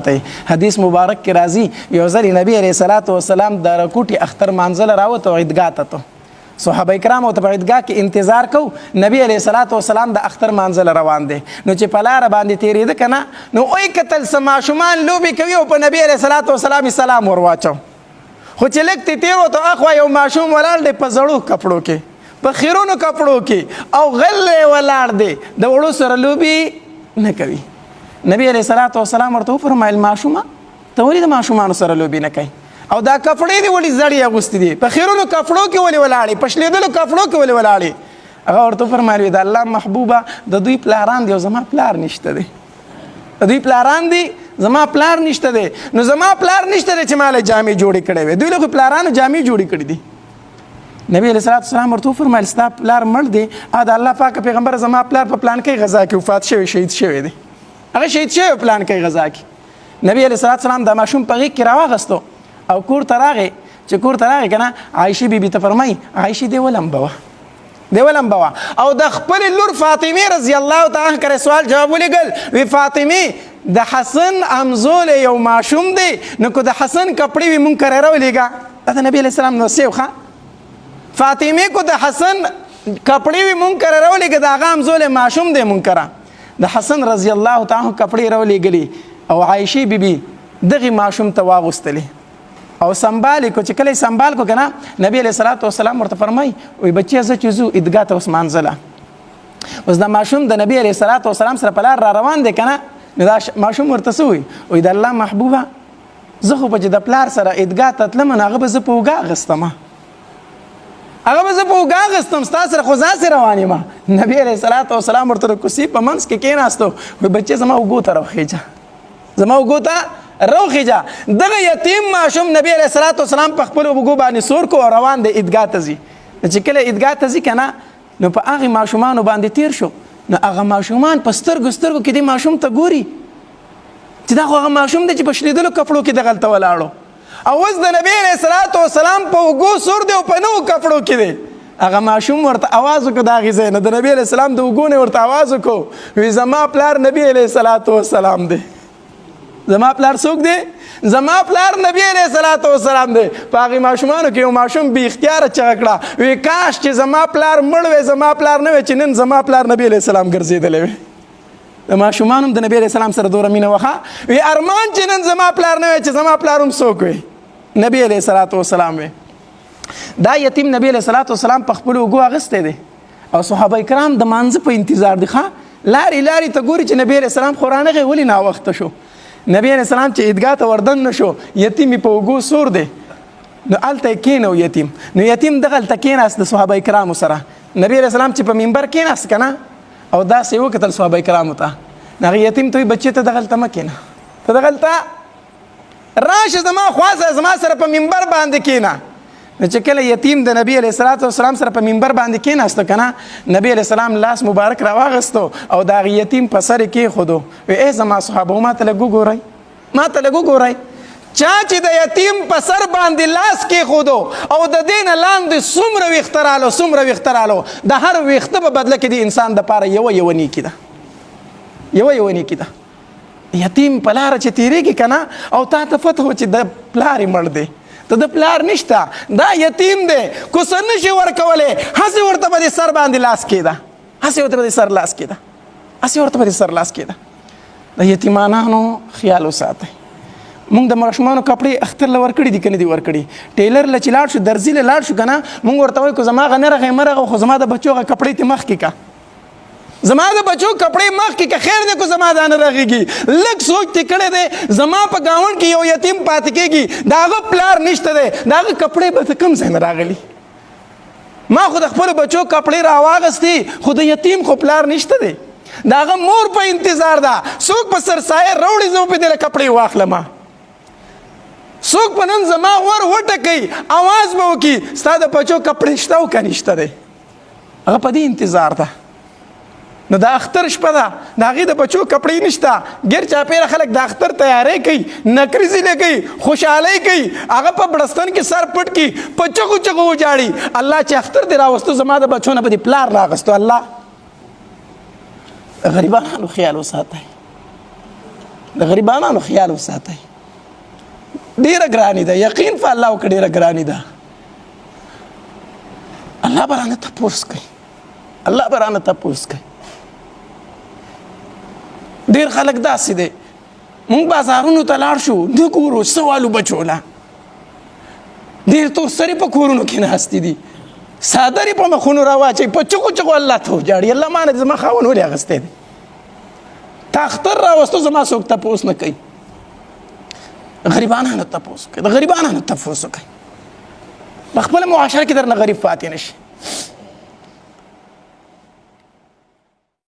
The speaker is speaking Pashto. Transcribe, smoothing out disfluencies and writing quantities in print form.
حدیث مبارک کې راځي یو ځل نبی علیه الصلاۃ والسلام د رکوټي اختر مانځل راوته عیدګاه ته صحابه کرام او په عیدګاه کې انتظار کو نبی علیه الصلاۃ والسلام د اختر مانځل روان دي نو چې په لار باندې تیرېده کنه نو اوی قتل سماشومان لوبي کوي او په نبی علیه الصلاۃ والسلام سلام ورواچو خو چې لکه تیرو ته اخوا یو ماشوم ولاړ دی په زړو کپړو کې په خیرونو کپړو کې او غلې ولاړ دی د وړو سره لوبي نه کوي نبی علیہ الصلوۃ والسلام ورته فرمایل ماشومه ته ولې د ماشومان سره لوبي نه کوي او دا کپړې دی ولې زړې اغوستې دي په خیرونو کپړو کې ولې ولاړې په شلیدلو کپړو کې ولې ولاړې هغه ورته فرمایل د الله محبوبه د دوی پلاران دی او زما پلار نشته دی د دوی پلاران دی زما پلار نشته دی نو زما پلار نشته دی چې مال جامې جوړې کړې وي دوی له پلارانو جامې جوړې کړې دي نبی علیہ الصلوۃ والسلام ورته فرمایل ستا پلار مړ دی ا د الله پاک پیغمبر زما پلار په پلان کې غزا کې وفات شوی شهید شوی دی هغه شهید شوی پلان کوي غزا کې نبی علیہ الصلوۃ والسلام د ماشوم په غېږ کې راوغستو او کور ته راغی چې کور ته راغی کنه عایشه بیبي ته فرمایي عایشه دی ولمبوه او د خپل لور فاطمه رضی الله تعالی عنها سوال جواب ولګل وی فاطمه د حسن امزول یو ماشوم دی نو کو د حسن کپړې وی مونږ کرے راولېګا د نبی علیہ السلام نو سیوخه فاطمه کو د حسن کپړې وی مونږ کرے راولېګا د هغه امزول ماشوم دی مونږ کرا د حسن رضی الله تعالی کپړې راولېګلې او عایشه بیبي دغه ماشوم ته واغستلې او سنبال کو چې کله سنبال کو کنه نبی علیہ الصلوۃ والسلام ورته فرمای وي بچي زه چې زو عیدګاه ته عثمان زله اوس د ماشوم د نبی علیہ الصلوۃ والسلام سره په لار را روان دی کنه نو دا ماشوم ورته سوی وي د الله محبوبه زه خو په د پلار سره عیدګاه ته تلم هغه به زه په وګا غستم هغه به زه په وګا غستم ستا سره خو ځان سره روان یم نبی علیہ الصلوۃ والسلام ورته کوسی په منځ کې کېناستو وي بچي زما وګو ته راخېجه زما وګو ته روخیجه دغه یتیم ماشوم نبی علیہ الصلوۃ والسلام په خپل وګو باندې سور کو روان دی عیدګاه ته ځي چې کله عیدګاه ته ځي کنه نو په هغه ماشومان باندې تیر شو نو هغه ماشومان په سترګو کې دی ماشوم ته ګوري چې دا هغه ماشوم دی چې په شلیدلو کپړو کې دغلته ولاړو او اوس د نبی علیہ الصلوۃ والسلام په وګو سور دی او په نو کپړو کې دی هغه ماشوم ورته आवाज وکړ دا غزه نه د نبی علیہ السلام د وګو نه ورته आवाज وکړ وی زما پلار نبی علیہ الصلوۃ والسلام دی زما پلار څوک دی زما پلار نبی علیہ الصلوۃ والسلام دی پاغي ماشومانو کې یو ماشوم بی اختیار چغکړه وی کاش چې زما پلار مړ وي زما پلار نه وي چې نن زما پلار نبی علیہ السلام ګرځیدل وي د ماشومانو د نبی علیہ السلام سره دوره مینه وخه وی ارمان چې نن زما پلار نه وي چې زما پلار هم څوک وي نبی علیہ الصلوۃ والسلام وي دا یتیم نبی علیہ الصلوۃ والسلام په خپل وګو اغسته دي او صحابه کرام د مانځ په انتظار دي ښه لاري ته ګوري چې نبی علیہ السلام قرانه غي ولې نا وخت شو نبی علیہ السلام چې عیدګاه ته وردن نشو یتیم په وګو سور دی نو الته کینو یتیم دغه الته کیناست د صحابه کرامو سره نبی علیہ السلام چې په منبر کیناست کنه او دا سی وکتل صحابه کرامو ته نغه یتیم ته بچی ته دغه الته مکینه ته دغه الته راشه زما خوازه زما سره په منبر باندې کینا نو چې کله یتیم د نبی علیہ الصلوۃ والسلام سره په منبر باندې کیناست کنه نبی علیہ السلام لاس مبارک راوغستو او دا یتیم په سر کې خودو وی زما صحابه ما ته لګو ګورای چا چې د یتیم په سر باندې لاس کې خودو او د دین لاندې څومره وخترالو د هر وخته په بدله کې د انسان د پاره یو نیکی ده یتیم په لار چې تیریږي کنه او تا ته فتح چې د پلار مړ دی ته د پلار نشته دا یتیم دی کو سر نشي ورکولې هسې ورته به د سر باندې لاس کېده د یتیمانانو خیال وساتئ مونږ د ماشومانو کپړې اختر له ورکړي دي کنه دي ورکړي ټیلر له چې لاړ شو درزي له لاړ شو کنه مونږ ورته وایو کو زما غ نه رغې خو زما د بچو غ کپړې ته مخ کې کا زما د بچو کپړې مخ کې که خیر دی کو زما دا نه رغېږي لږ سوچ تی کړی دی زما په ګاونډ کې یو یتیم پاتې کېږي د هغه پلار نشته دی د هغه کپړې به ته کوم ځای نه راغلي ما خو د خپلو بچو کپړې راواغستې خو د یتیم خو پلار نشته دی د هغه مور په انتظار ده څوک په سرسایه راوړي زه په دې کپړې واخلم څوک په نن زما ور وټکوي اواز به وکړي ستا د بچو کپړې شته او که نشته دی هغه په دې انتظار ده نو د اختر شپه ده د هغې د بچو کپړې نشته ګیر چاپېره خلک د اختر تیاری کوي نکریزې لګوي خوشحالۍ کوي هغه په بړستن کې سر پټ کړي په چغو وجاړي الله چې اختر دې راوستو زما د بچو نه به دې پلار راغستو الله غریبانو خیال وساتئ د غریبانو خیال وساتئ. ډیره ګراني ده، یقین په الله وکړه ډیره ګراني ده. الله به رانه تپوس کوي، الله به رانه تپوس کوي. ډیر خلک داسې دی مونږ بازارونو ته لاړ شو د ګورو سوالو بچوله ډیر تور سرې په کورونو کې ناستې دي، څادرې په مخونو راواچوي، په چغو چغو الله ته وجاړي، الله ما نه زما خاوند ولې اخیستی دی؟ تا اختر راوستو زما څوک تپوس نه کوي. غریبانو تپوس کوي، د غریبانو تپوس کوي. په خپله معاشره کې درنه غریب پاتې نه شي.